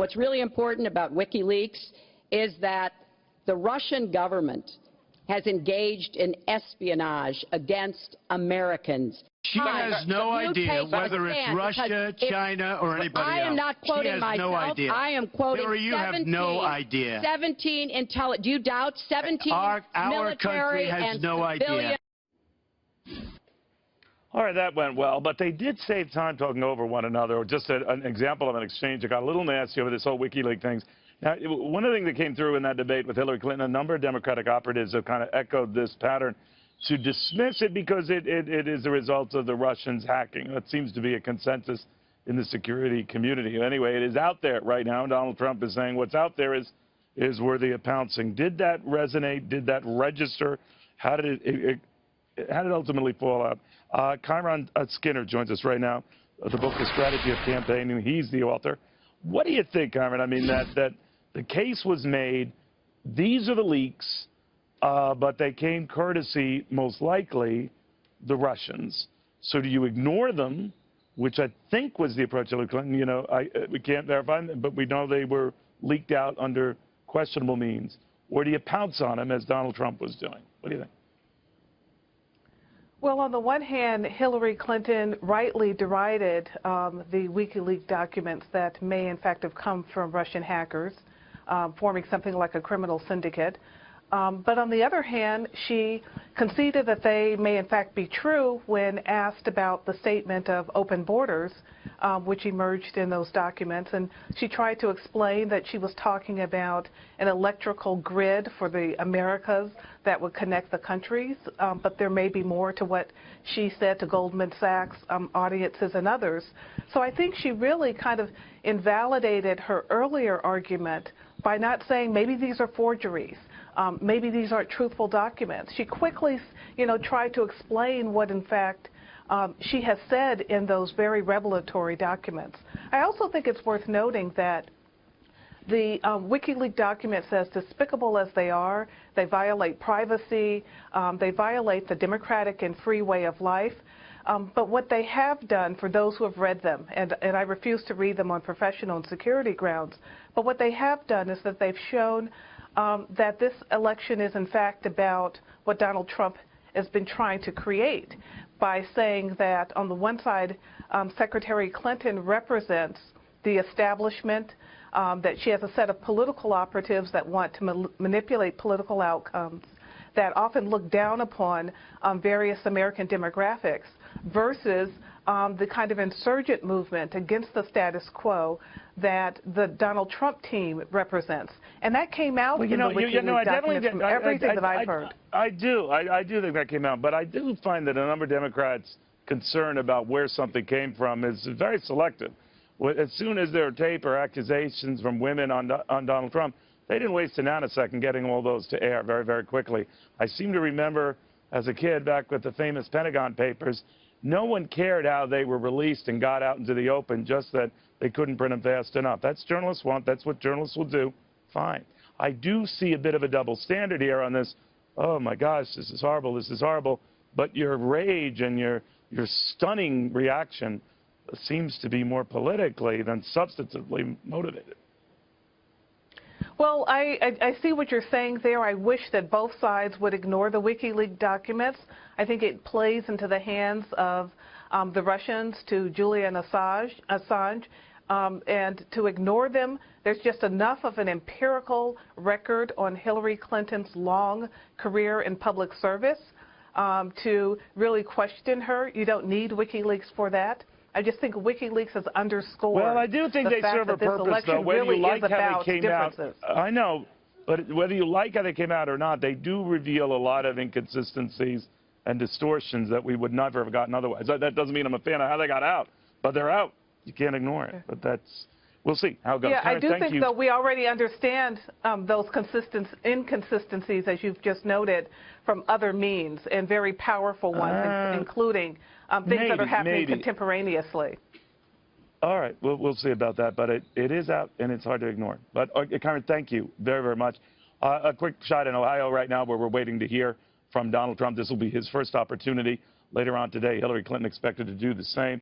What's really important about Wikileaks is that the Russian government has engaged in espionage against Americans. She has no idea whether it's Russia, China, or anybody else. I am not quoting myself. No idea. I am quoting Hillary, you 17, have no idea. 17 do you doubt 17 our military country has and no civilian idea. All right, that went well, but they did save time talking over one another. Just an example of an exchange that got a little nasty over this whole WikiLeaks thing. Now, one of the things that came through in that debate with Hillary Clinton, a number of Democratic operatives have kind of echoed this pattern to dismiss it because it is the result of the Russians hacking. That seems to be a consensus in the security community. Anyway, it is out there right now, and Donald Trump is saying what's out there is worthy of pouncing. Did that resonate? Did that register? How did it ultimately fall out? Kiron Skinner joins us right now. The book, The Strategy of Campaigning. He's the author. What do you think, Kiron? I mean, that the case was made. These are the leaks, but they came courtesy, most likely, the Russians. So do you ignore them, which I think was the approach of Hillary Clinton? You know, we can't verify them, but we know they were leaked out under questionable means. Or do you pounce on them, as Donald Trump was doing? What do you think? Well, on the one hand, Hillary Clinton rightly derided the WikiLeaks documents that may, in fact, have come from Russian hackers, forming something like a criminal syndicate. But on the other hand, she conceded that they may, in fact, be true when asked about the statement of open borders, which emerged in those documents. And she tried to explain that she was talking about an electrical grid for the Americas that would connect the countries. But there may be more to what she said to Goldman Sachs audiences and others. So I think she really kind of invalidated her earlier argument by not saying maybe these are forgeries. Maybe these aren't truthful documents. She quickly, tried to explain what, in fact, she has said in those very revelatory documents. I also think it's worth noting that the WikiLeaks documents, as despicable as they are, they violate privacy, they violate the democratic and free way of life. But what they have done, for those who have read them, and I refuse to read them on professional and security grounds, but what they have done is that they've shown that this election is, in fact, about what Donald Trump has been trying to create by saying that, on the one side, Secretary Clinton represents the establishment, that she has a set of political operatives that want to manipulate political outcomes, that often look down upon various American demographics, versus the kind of insurgent movement against the status quo that the Donald Trump team represents. And that came out in the WikiLeaks documents from everything that I've heard. I do think that came out. But I do find that a number of Democrats' concern about where something came from is very selective. As soon as there are tape or accusations from women on Donald Trump, they didn't waste a nanosecond getting all those to air very, very quickly. I seem to remember, as a kid, back with the famous Pentagon Papers, no one cared how they were released and got out into the open, just that they couldn't print them fast enough. That's journalists want. That's what journalists will do. Fine. I do see a bit of a double standard here on this. Oh, my gosh, this is horrible. This is horrible. But your rage and your stunning reaction seems to be more politically than substantively motivated. Well, I see what you're saying there. I wish that both sides would ignore the WikiLeaks documents. I think it plays into the hands of the Russians to Julian Assange. And to ignore them, there's just enough of an empirical record on Hillary Clinton's long career in public service to really question her. You don't need WikiLeaks for that. I just think WikiLeaks has underscored. Well, I do think they serve a purpose, though. Whether you like how they came out, I know, but whether you like how they came out or not, they do reveal a lot of inconsistencies and distortions that we would never have gotten otherwise. That doesn't mean I'm a fan of how they got out, but they're out. You can't ignore it. But we'll see how it goes. Yeah, I do think, though, we already understand those inconsistencies, as you've just noted, from other means, and very powerful ones, including things that are happening contemporaneously. All right, we'll see about that, but it is out, and it's hard to ignore. But, Kiron, thank you very, very much. A quick shot in Ohio right now, where we're waiting to hear from Donald Trump. This will be his first opportunity. Later on today, Hillary Clinton expected to do the same.